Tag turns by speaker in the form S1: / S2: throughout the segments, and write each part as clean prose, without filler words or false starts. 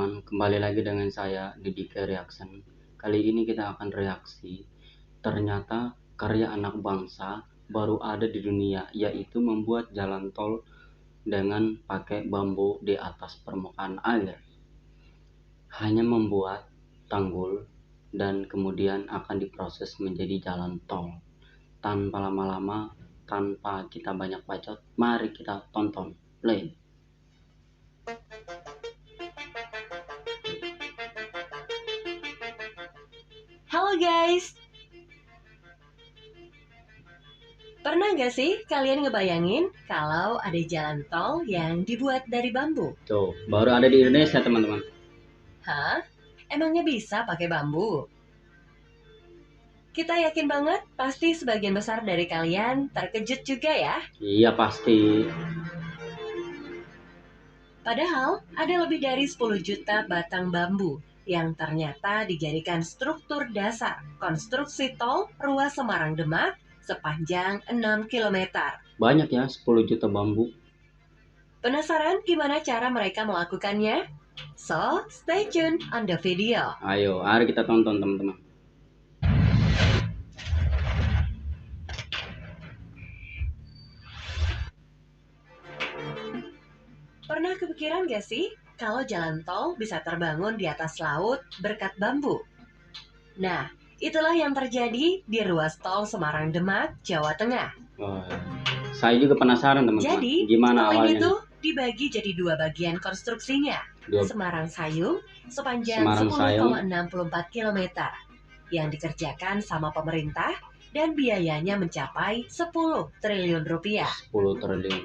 S1: teman-teman, kembali lagi dengan saya Didike Reaction. Kali ini kita akan reaksi. Ternyata karya anak bangsa baru ada di dunia, yaitu membuat jalan tol dengan pakai bambu di atas permukaan air. Hanya membuat tanggul dan kemudian akan diproses menjadi jalan tol. Tanpa lama-lama, tanpa kita banyak bacot, mari kita tonton. Play.
S2: Halo guys, pernah gak sih kalian ngebayangin kalau ada jalan tol yang dibuat dari bambu?
S1: Tuh, baru ada di Indonesia teman-teman.
S2: Hah? Emangnya bisa pakai bambu? Kita yakin banget pasti sebagian besar dari kalian terkejut juga ya.
S1: Iya pasti.
S2: Padahal ada lebih dari 10 juta batang bambu yang ternyata dijadikan struktur dasar konstruksi tol ruas Semarang Demak sepanjang 6 km.
S1: Banyak ya, 10 juta bambu.
S2: Penasaran gimana cara mereka melakukannya? So, stay tuned on the video.
S1: Ayo, mari kita tonton teman-teman.
S2: Pernah kepikiran gak sih kalau jalan tol bisa terbangun di atas laut berkat bambu? Nah, itulah yang terjadi di ruas tol Semarang Demak, Jawa Tengah.
S1: Wah, saya juga penasaran teman-teman.
S2: Jadi,
S1: Gimana
S2: tol
S1: awalnya?
S2: ini tuh dibagi jadi dua bagian konstruksinya. Semarang Sayung sepanjang
S1: Semarang Sayung.
S2: 10,64 km yang dikerjakan sama pemerintah dan biayanya mencapai 10 triliun rupiah.
S1: 10 triliun.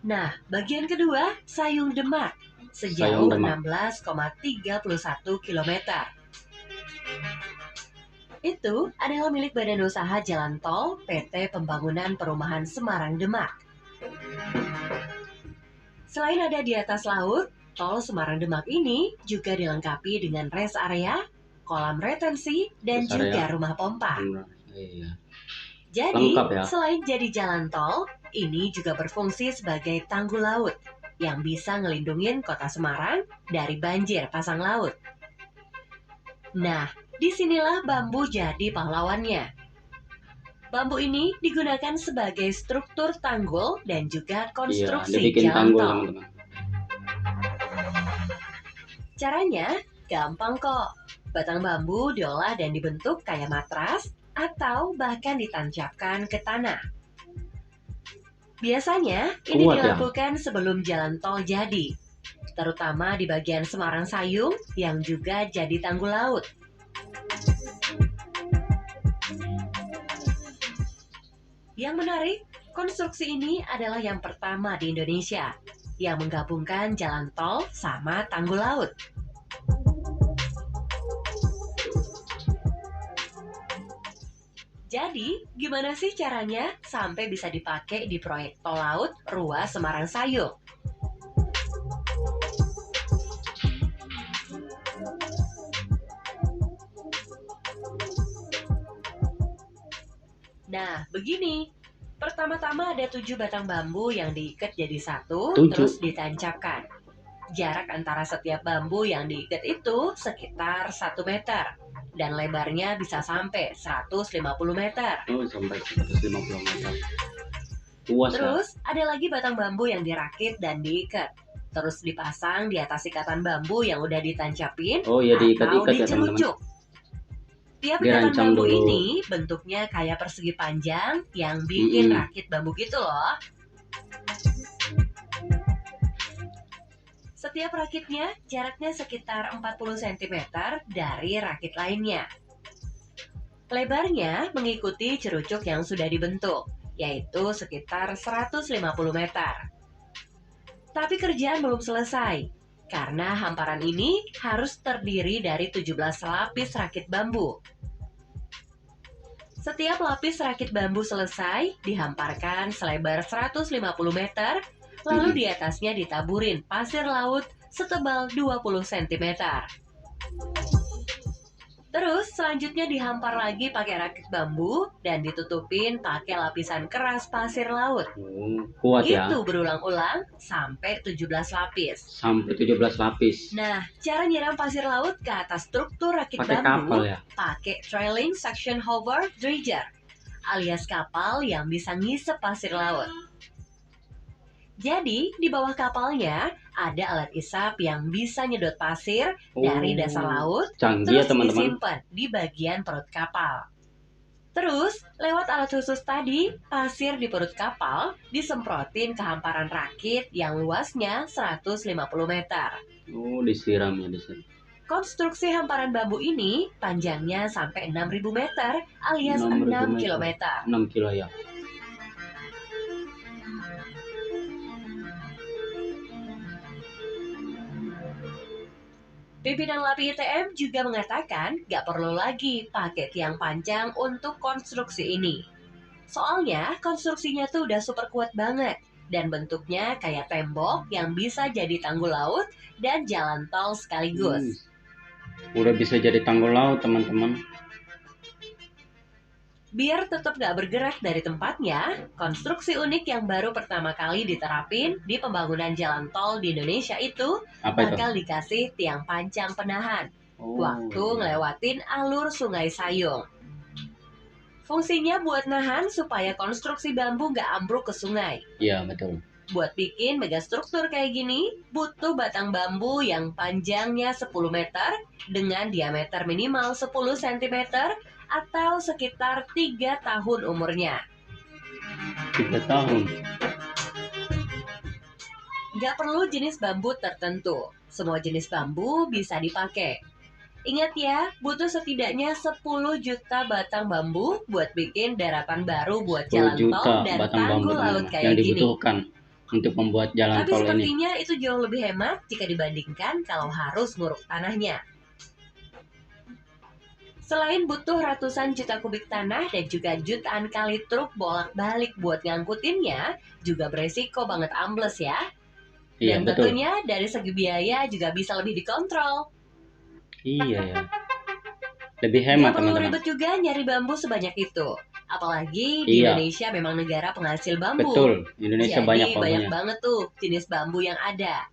S2: Nah, bagian kedua, Sayung Demak, sejauh
S1: Sayung Demak.
S2: 16,31 km. Itu adalah milik Badan Usaha Jalan Tol PT Pembangunan Perumahan Semarang Demak. Selain ada di atas laut, tol Semarang Demak ini juga dilengkapi dengan rest area, kolam retensi, dan
S1: Rest
S2: juga
S1: area.
S2: rumah pompa.
S1: Iya.
S2: Jadi,
S1: Lengkap ya.
S2: selain jadi jalan tol, ini juga berfungsi sebagai tanggul laut yang bisa ngelindungin kota Semarang dari banjir pasang laut. Nah, disinilah bambu jadi pahlawannya. Bambu ini digunakan sebagai struktur tanggul dan juga
S1: Iya,
S2: konstruksi
S1: dibikin
S2: jalan
S1: tanggul
S2: tol.
S1: teman-teman.
S2: Caranya gampang kok. Batang bambu diolah dan dibentuk kayak matras atau bahkan ditancapkan ke tanah. Biasanya ini
S1: Kuat ya?
S2: dilakukan sebelum jalan tol jadi, terutama di bagian Semarang Sayung yang juga jadi tanggul laut. Yang menarik, konstruksi ini adalah yang pertama di Indonesia yang menggabungkan jalan tol sama tanggul laut. Jadi, gimana sih caranya sampai bisa dipakai di proyek tol laut ruas Semarang Sayung? Nah, begini. Pertama-tama ada 7 batang bambu yang diikat jadi satu,
S1: 7.
S2: terus ditancapkan. Jarak antara setiap bambu yang diikat itu sekitar 1 meter. Dan lebarnya bisa sampai 150 meter.
S1: Oh, sampai 150 meter. Luas ya?
S2: Terus ada lagi batang bambu yang dirakit dan diikat. Terus dipasang di atas ikatan bambu yang udah ditancapin
S1: Oh ya,
S2: atau
S1: diikat-ikat ya teman-teman.
S2: dicerucuk. Tiap ikatan
S1: Dirancang
S2: bambu
S1: dulu.
S2: ini bentuknya kayak persegi panjang yang bikin rakit bambu gitu loh. Setiap rakitnya jaraknya sekitar 40 cm dari rakit lainnya. Lebarnya mengikuti cerucuk yang sudah dibentuk, yaitu sekitar 150 meter. Tapi kerjaan belum selesai, karena hamparan ini harus terdiri dari 17 lapis rakit bambu. Setiap lapis rakit bambu selesai, dihamparkan selebar 150 meter, lalu di atasnya ditaburin pasir laut setebal 20 cm. Terus selanjutnya dihampar lagi pakai rakit bambu dan ditutupin pakai lapisan keras pasir laut.
S1: Kuat ya.
S2: Itu berulang-ulang sampai 17 lapis.
S1: Sampai 17 lapis.
S2: Nah, cara nyiram pasir laut ke atas struktur rakit
S1: Pakai
S2: bambu
S1: kapal ya?
S2: pakai trailing suction hover dredger, alias kapal yang bisa ngisep pasir laut. Jadi, di bawah kapalnya ada alat isap yang bisa nyedot pasir dari dasar laut,
S1: Canggih ya
S2: terus
S1: teman-teman.
S2: disimpan di bagian perut kapal. Terus, lewat alat khusus tadi, pasir di perut kapal disemprotin ke hamparan rakit yang luasnya 150 meter.
S1: Disiram ya di sini.
S2: Konstruksi hamparan bambu ini panjangnya sampai 6.000 meter alias
S1: 6.000
S2: 6 km.
S1: 6 kilo ya.
S2: Pimpinan LAPI ITM juga mengatakan gak perlu lagi pakai tiang panjang untuk konstruksi ini. Soalnya konstruksinya tuh udah super kuat banget dan bentuknya kayak tembok yang bisa jadi tanggul laut dan jalan tol sekaligus.
S1: Udah bisa jadi tanggul laut teman-teman.
S2: Biar tetap gak bergerak dari tempatnya, konstruksi unik yang baru pertama kali diterapin di pembangunan jalan tol di Indonesia itu bakal dikasih tiang panjang penahan waktu ngelewatin alur Sungai Sayung. Fungsinya buat nahan supaya konstruksi bambu gak ambruk ke sungai.
S1: Iya, betul.
S2: Buat bikin megastruktur kayak gini, butuh batang bambu yang panjangnya 10 meter dengan diameter minimal 10 cm atau sekitar 3 tahun umurnya.
S1: 3 tahun?
S2: Gak perlu jenis bambu tertentu, semua jenis bambu bisa dipakai. Ingat ya, butuh setidaknya 10 juta batang bambu buat bikin daratan baru buat jalan tol dan tanggul laut kayak
S1: yang
S2: gini.
S1: Dibutuhkan untuk membuat jalan
S2: Tapi
S1: tol ini.
S2: Tapi sepertinya itu jauh lebih hemat jika dibandingkan kalau harus nguruk tanahnya. Selain butuh ratusan juta kubik tanah dan juga jutaan kali truk bolak-balik buat ngangkutinnya, juga beresiko banget ambles ya. Dan tentunya dari segi biaya juga bisa lebih dikontrol.
S1: Iya ya. Lebih hemat teman-teman.
S2: Gak perlu ribet juga nyari bambu sebanyak itu. Apalagi di Indonesia memang negara penghasil bambu.
S1: Betul, Indonesia
S2: jadi
S1: banyak
S2: banget tuh jenis bambu yang ada.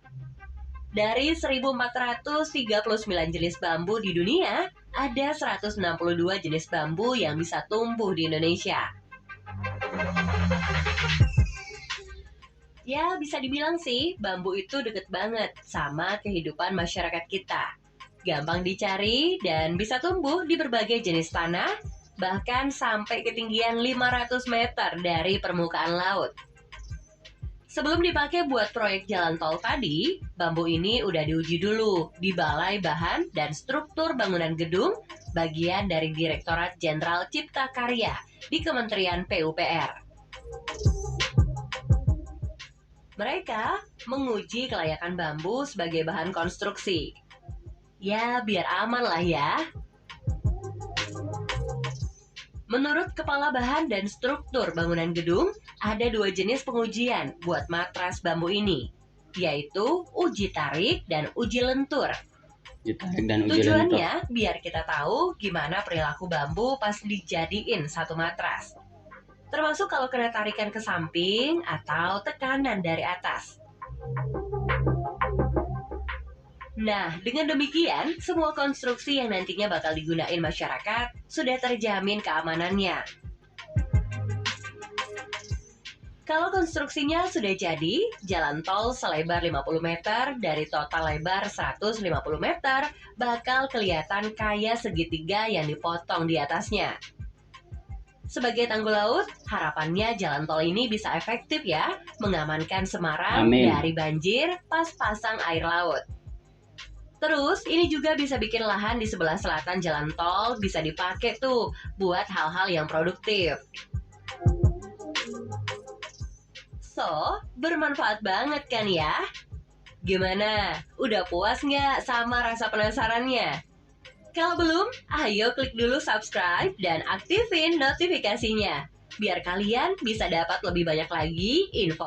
S2: Dari 1.439 jenis bambu di dunia, ada 162 jenis bambu yang bisa tumbuh di Indonesia. Ya, bisa dibilang sih, bambu itu deket banget sama kehidupan masyarakat kita. Gampang dicari dan bisa tumbuh di berbagai jenis tanah, bahkan sampai ketinggian 500 meter dari permukaan laut. Sebelum dipakai buat proyek jalan tol tadi, bambu ini udah diuji dulu di Balai Bahan dan Struktur Bangunan Gedung, bagian dari Direktorat Jenderal Cipta Karya di Kementerian PUPR. Mereka menguji kelayakan bambu sebagai bahan konstruksi. Ya, biar aman lah ya. Menurut Kepala Bahan dan Struktur Bangunan Gedung, ada 2 jenis pengujian buat matras bambu ini, yaitu uji tarik dan uji lentur. Tujuannya biar kita tahu gimana perilaku bambu pas dijadiin satu matras, termasuk kalau kena tarikan ke samping atau tekanan dari atas. Nah, dengan demikian, semua konstruksi yang nantinya bakal digunain masyarakat sudah terjamin keamanannya. Kalau konstruksinya sudah jadi, jalan tol selebar 50 meter dari total lebar 150 meter bakal kelihatan kayak segitiga yang dipotong di atasnya. Sebagai tanggul laut, harapannya jalan tol ini bisa efektif ya, mengamankan Semarang dari banjir pas pasang air laut. Terus, ini juga bisa bikin lahan di sebelah selatan jalan tol bisa dipakai tuh buat hal-hal yang produktif. So, bermanfaat banget kan ya? Gimana? Udah puas nggak sama rasa penasarannya? Kalau belum, ayo klik dulu subscribe dan aktifin notifikasinya. Biar kalian bisa dapat lebih banyak lagi info